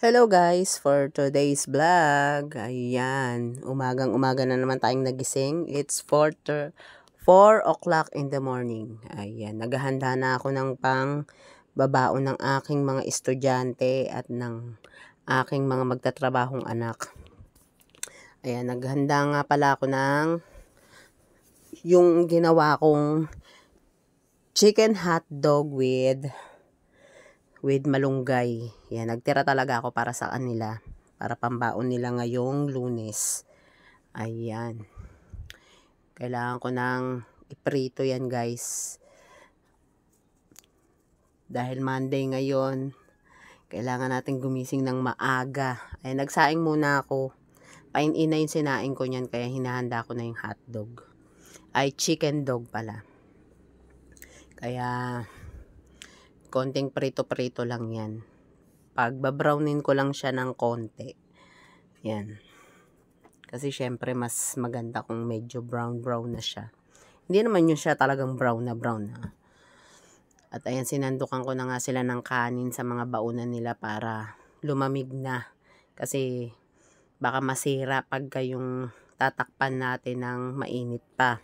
Hello guys, for today's vlog, ayan, umagang-umaga na naman tayong nagising. It's 4 o'clock in the morning. Ayan, naghahanda na ako ng pang babaon ng aking mga estudyante at ng aking mga magtatrabahong anak. Ayan, naghanda nga pala ako ng yung ginawa kong chicken hot dog with malunggay. Yan, nagtira talaga ako para sa kanila. Para pambaon nila ngayong Lunes. Ayan. Kailangan ko nang iprito yan guys. Dahil Monday ngayon, kailangan natin gumising ng maaga. Ay, nagsaing muna ako. Pain-ina yung sinaing ko niyan, kaya hinahanda ko na yung hotdog. Ay, chicken dog pala. Kaya konting prito-prito lang yan. Pagbabrownin ko lang siya ng konti. Yan. Kasi syempre mas maganda kung medyo brown na siya. Hindi naman yun siya talagang brown na. At ayan, sinandukan ko na nga sila ng kanin sa mga baunan nila para lumamig na. Kasi baka masira pagka yung tatakpan natin ng mainit pa.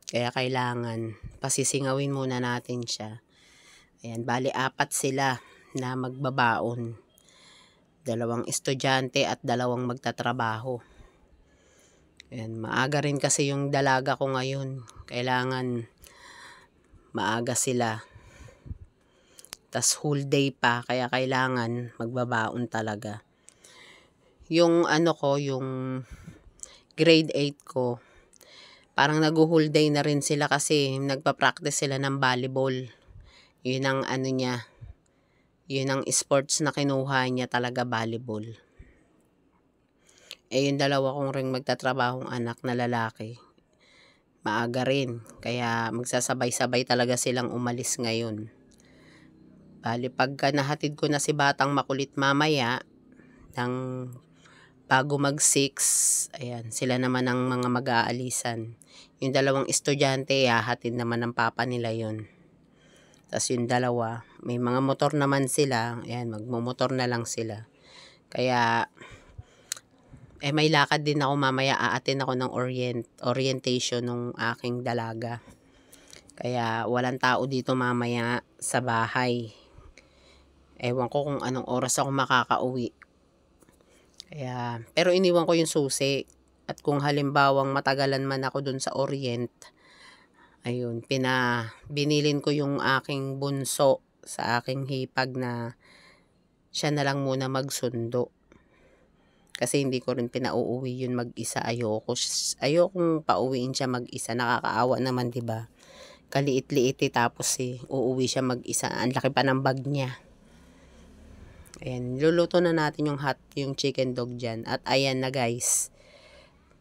Kaya kailangan pasisingawin muna natin siya. Ayan, bali 4 sila na magbabaon. 2 estudyante at 2 magtatrabaho. Ayan, maaga rin kasi yung dalaga ko ngayon. Kailangan maaga sila. Tas whole day pa, kaya kailangan magbabaon talaga. Yung yung grade 8 ko, parang nag-whole day na rin sila kasi nagpa-practice sila ng volleyball. Yun ang niya. Yun ang sports na kinuha niya talaga, volleyball. Eh yung 2 kong ring magtatrabahong anak na lalaki, maaga rin. Kaya magsasabay-sabay talaga silang umalis ngayon. Bali pagka nahatid ko na si Batang Makulit mamaya, bago mag 6, ayan, sila naman ang mga mag-aalisan. Yung 2 estudyante, hahatid naman ng papa nila yun. Tapos yung 2, may mga motor naman sila, ayan, magmumotor na lang sila. Kaya, may lakad din ako mamaya, aatin ako ng orientation ng aking dalaga. Kaya, walang tao dito mamaya sa bahay. Ewan ko kung anong oras ako makakauwi. Kaya, pero iniwan ko yung susi. At kung halimbawang matagalan man ako dun sa orient, ayun, binilin ko yung aking bunso sa aking hipag na siya na lang muna magsundo. Kasi hindi ko rin pinauuwi yun mag-isa. Ayokong pauwiin siya mag-isa. Nakakaawa naman, 'di ba? Kaliit-liit tapos uuwi siya mag-isa. Ang laki pa ng bag niya. Ayan, luluto na natin yung chicken dog dyan. At ayan na guys,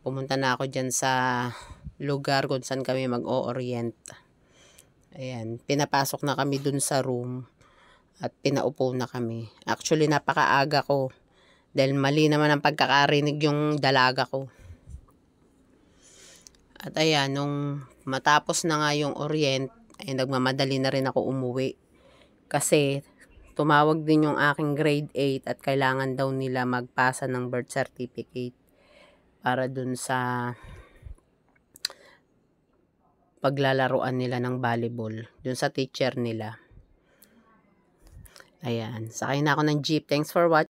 pumunta na ako dyan sa lugar kung saan kami mag-o-orient. Ayan, pinapasok na kami dun sa room at pinaupo na kami. Actually, napakaaga ko dahil mali naman ang pagkakarinig yung dalaga ko. At ayan, nung matapos na nga yung orient, ay nagmamadali na rin ako umuwi. Kasi tumawag din yung aking grade 8 at kailangan daw nila magpasa ng birth certificate para dun sa paglalaruan nila ng volleyball dun sa teacher nila. Ayan, sakay na ako ng jeep. Thanks for watching.